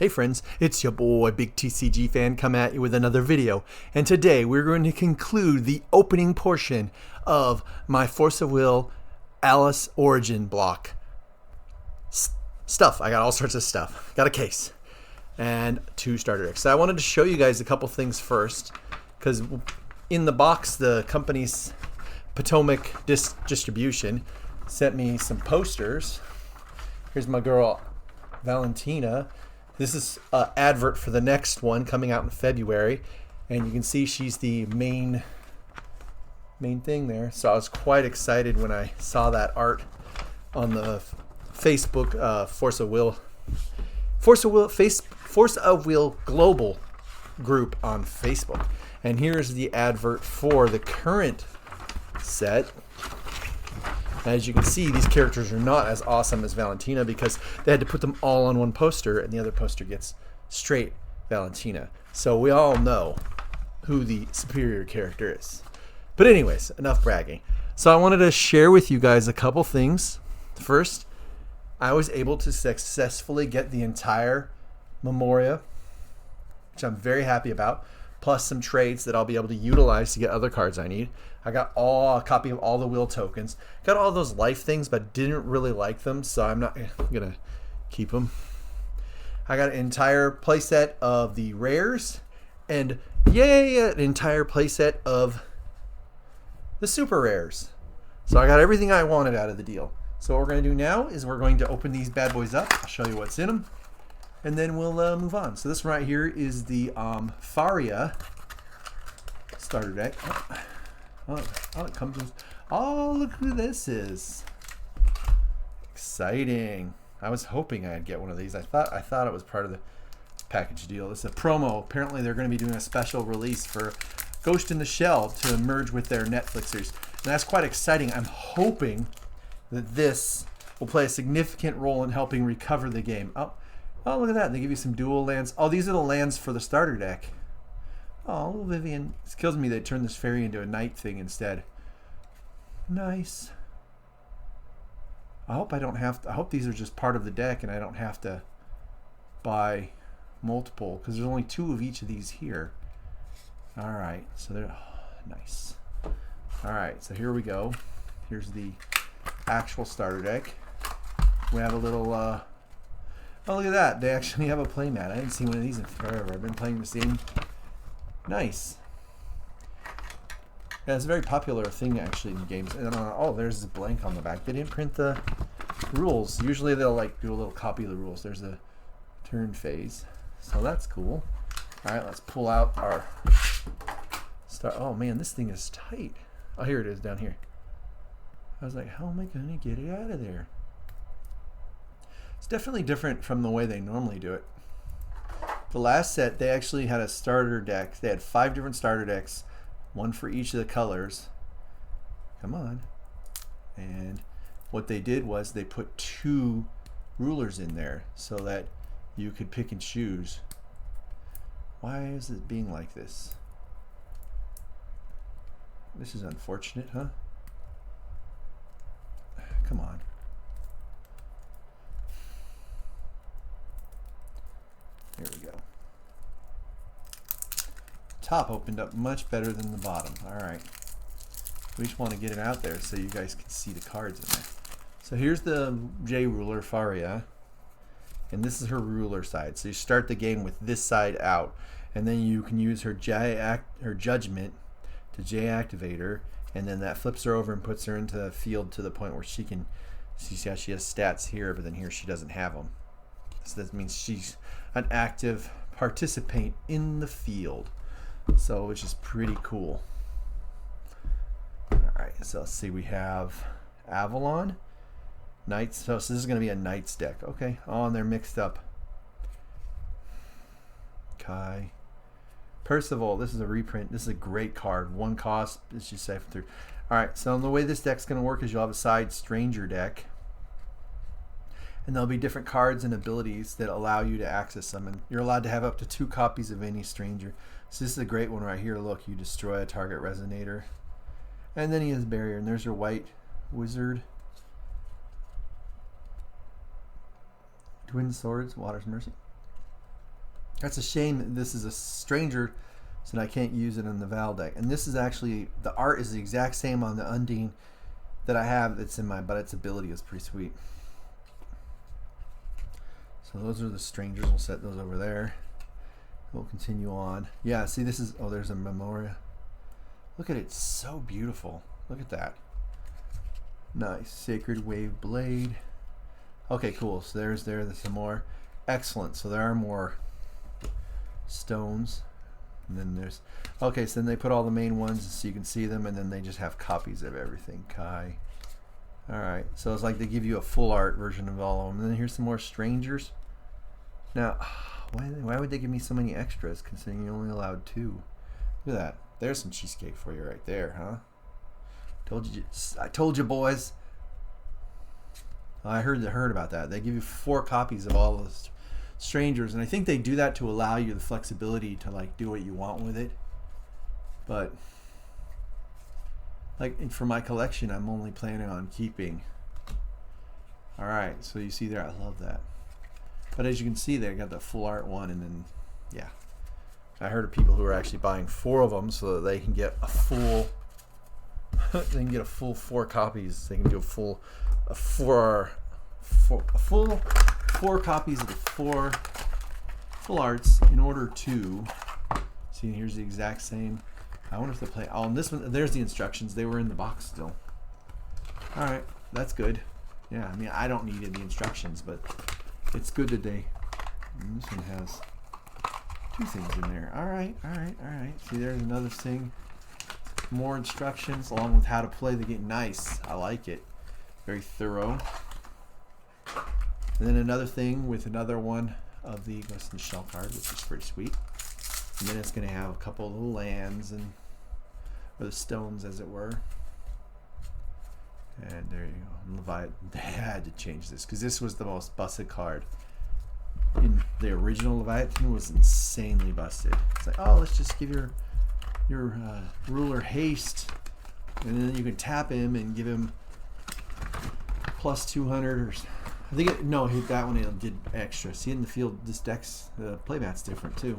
Hey friends, it's your boy BigTCGFan coming at you with another video, and today we're going to conclude the opening portion of my Force of Will Alice Origin block. Stuff. I got all sorts of stuff. Got a case and 2 starter decks. So I wanted to show you guys a couple things first, because in the box the company's Potomac distribution sent me some posters. Here's my girl Valentina. This is an advert for the next one coming out in February, and you can see she's the main thing there. So I was quite excited when I saw that art on the Facebook Force of Will Global group on Facebook. And here's the advert for the current set. As you can see, these characters are not as awesome as Valentina because they had to put them all on one poster, and the other poster gets straight Valentina. So we all know who the superior character is. But anyways, enough bragging. So I wanted to share with you guys a couple things. First, I was able to successfully get the entire Memoria, which I'm very happy about, plus some trades that I'll be able to utilize to get other cards I need. I got a copy of all the will tokens. Got all those life things, but didn't really like them, so I'm not gonna keep them. I got an entire playset of the rares, and yay, an entire playset of the super rares. So I got everything I wanted out of the deal. So what we're gonna do now is we're going to open these bad boys up. I'll show you what's in them, and then we'll move on. So this right here is the Faria starter deck. Oh, it comes with, oh, look who this is. Exciting. I was hoping I'd get one of these. I thought it was part of the package deal. It's a promo. Apparently they're going to be doing a special release for Ghost in the Shell to merge with their Netflix series. And that's quite exciting. I'm hoping that this will play a significant role in helping recover the game. Oh, look at that. They give you some dual lands. Oh, these are the lands for the starter deck. Oh, little Vivian. It kills me they turned this fairy into a knight thing instead. Nice. I hope I don't have to, I hope these are just part of the deck and I don't have to buy multiple, because there's only 2 of each of these here. Alright, so they're nice. Alright, so here we go. Here's the actual starter deck. We have a little oh, look at that. They actually have a playmat. I haven't seen one of these in forever. I've been playing the same. Nice. Yeah, it's a very popular thing actually in games. And oh, there's a blank on the back. They didn't print the rules. Usually they'll like do a little copy of the rules. There's a turn phase, so that's cool. All right, let's pull out our start. Oh man, this thing is tight. Oh, here it is down here. I was like, how am I gonna get it out of there? It's definitely different from the way they normally do it. The last set, they actually had a starter deck. They had 5 different starter decks, 1 for each of the colors. Come on. And what they did was they put 2 rulers in there so that you could pick and choose. Why is it being like this? This is unfortunate, huh? Come on. There we go. Top opened up much better than the bottom. Alright. We just want to get it out there so you guys can see the cards in there. So here's the J ruler, Faria. And this is her ruler side. So you start the game with this side out. And then you can use her judgment to J activate her. And then that flips her over and puts her into the field to the point where she can see how she has stats here, but then here she doesn't have them. So that means she's an active participant in the field, so which is pretty cool. Alright, so let's see, we have Avalon, Knights, so this is going to be a Knights deck. Okay, oh, and they're mixed up. Kai, Percival, this is a reprint. This is a great card. 1 cost, it's just siphon through. Alright, so the way this deck's going to work is you'll have a side Stranger deck, and there'll be different cards and abilities that allow you to access them. And you're allowed to have up to 2 copies of any Stranger. So this is a great one right here. Look, you destroy a target resonator. And then he has barrier. And there's your white wizard. Twin Swords, Water's Mercy. That's a shame that this is a stranger, so I can't use it on the Val deck. And this is actually, the art is the exact same on the Undine that I have that's in my, but its ability is pretty sweet. So those are the strangers. We'll set those over there. We'll continue on. Yeah, see this is, oh, there's a Memoria. Look at it, it's so beautiful. Look at that. Nice. Sacred Wave Blade. Okay, cool. So there's some more. Excellent. So there are more stones. And then there's, okay, so then they put all the main ones so you can see them, and then they just have copies of everything. Kai. Alright, so it's like they give you a full art version of all of them. And then here's some more strangers. Now, why would they give me so many extras considering you're only allowed 2? Look at that. There's some cheesecake for you right there, huh? I told you, boys. I heard about that. They give you 4 copies of all those strangers, and I think they do that to allow you the flexibility to like do what you want with it. But like for my collection, I'm only planning on keeping. All right, so you see there, I love that. But as you can see, they got the full art one, and then yeah, I heard of people who are actually buying 4 of them so that they can get a full. They can get a full 4 copies. They can do a full 4 copies of the 4 full arts in order to see. Here's the exact same. I wonder if they play. Oh, and this one, there's the instructions. They were in the box still. All right, that's good. Yeah, I mean, I don't need the instructions, but it's good that they. And this one has 2 things in there. All right. See, there's another thing. More instructions along with how to play the game. Nice. I like it. Very thorough. And then another thing with another one of the Ghost in the Shell card, which is pretty sweet. And then it's going to have a couple of little lands and or the stones, as it were. And there you go. Leviathan. They had to change this because this was the most busted card. In the original Leviathan was insanely busted. It's like, oh, let's just give your ruler haste, and then you can tap him and give him plus 200 or I think it, no, that one it did extra. See, in the field, this deck's playmat's different too.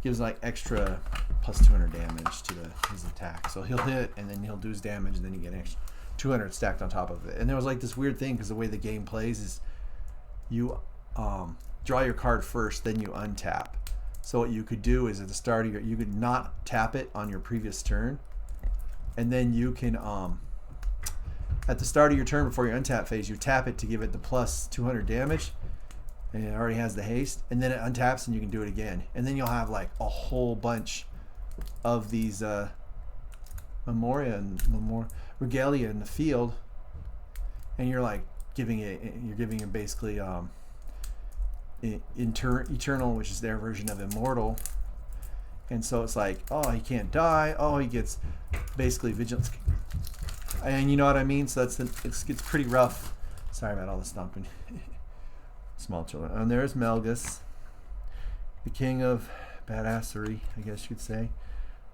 Gives like extra plus 200 damage to his attack. So he'll hit and then he'll do his damage, and then you get extra 200 stacked on top of it. And there was like this weird thing because the way the game plays is you draw your card first, then you untap. So what you could do is at the start of your, you could not tap it on your previous turn, and then you can at the start of your turn before your untap phase, you tap it to give it the plus 200 damage, and it already has the haste, and then it untaps and you can do it again, and then you'll have like a whole bunch of these Memoria and Regalia in the field, and you're like giving it basically Eternal, which is their version of Immortal. And so it's like, oh, he can't die. Oh, he gets basically Vigilance. And you know what I mean? So it gets pretty rough. Sorry about all the stomping. Small children. And there's Melgus, the king of badassery, I guess you could say.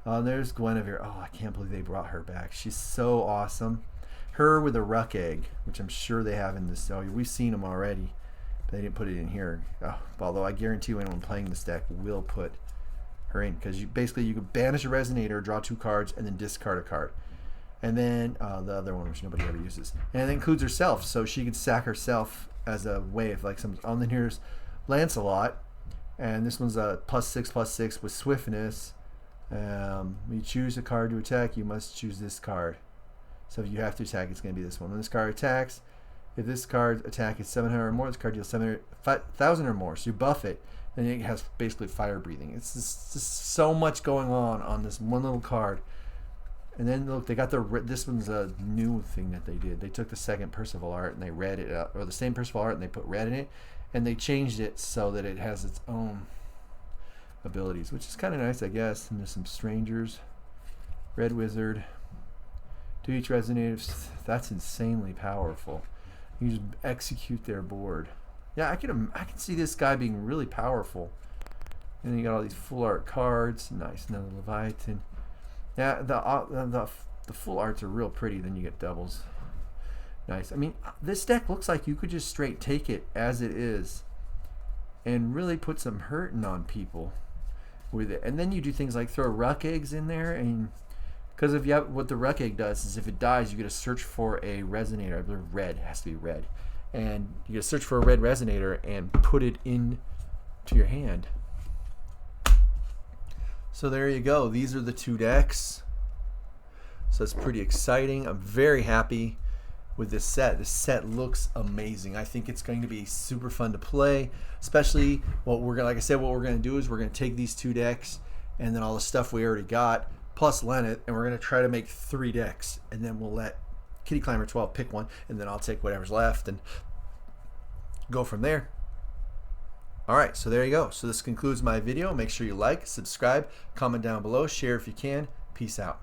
There's Guinevere. Oh, I can't believe they brought her back. She's so awesome. Her with a Ruck Egg, which I'm sure they have in this. Oh, we've seen them already. They didn't put it in here. Oh, although I guarantee anyone playing this deck will put her in, because you could banish a Resonator, draw 2 cards, and then discard a card. And then the other one, which nobody ever uses, and it includes herself, so she could sack herself as a way of like some. Oh, and then here's Lancelot, and this one's a +6/+6 with swiftness. When you choose a card to attack, you must choose this card. So if you have to attack, it's going to be this one. When this card attacks, if this card's attack is 700 or more, this card deals 5,000 or more. So you buff it, and it has basically fire breathing. It's just so much going on this one little card. And then look, they got this one's a new thing that they did. They took the second Percival art and they read it up, or the same Percival art, and they put red in it, and they changed it so that it has its own abilities, which is kind of nice, I guess. And there's some strangers, Red Wizard. To each Resonator, that's insanely powerful. You just execute their board. Yeah, I can see this guy being really powerful. And then you got all these full art cards. Nice, another Leviathan. Yeah, the full arts are real pretty. Then you get doubles. Nice. I mean, this deck looks like you could just straight take it as it is and really put some hurting on people with it. And then you do things like throw ruck eggs in there, and because if you have, what the ruck egg does is if it dies, you get to search for a resonator. I believe red, it has to be red, and you get to search for a red resonator and put it in to your hand. So there you go. These are the 2 decks. So it's pretty exciting. I'm very happy with this set. This set looks amazing. I think it's going to be super fun to play, especially what we're gonna, like I said, what we're gonna do is we're gonna take these 2 decks and then all the stuff we already got plus Lennet, and we're gonna try to make 3 decks, and then we'll let Kitty Climber 12 pick one, and then I'll take whatever's left and go from there. Alright, so there you go. So this concludes my video. Make sure you like, subscribe, comment down below, share if you can. Peace out.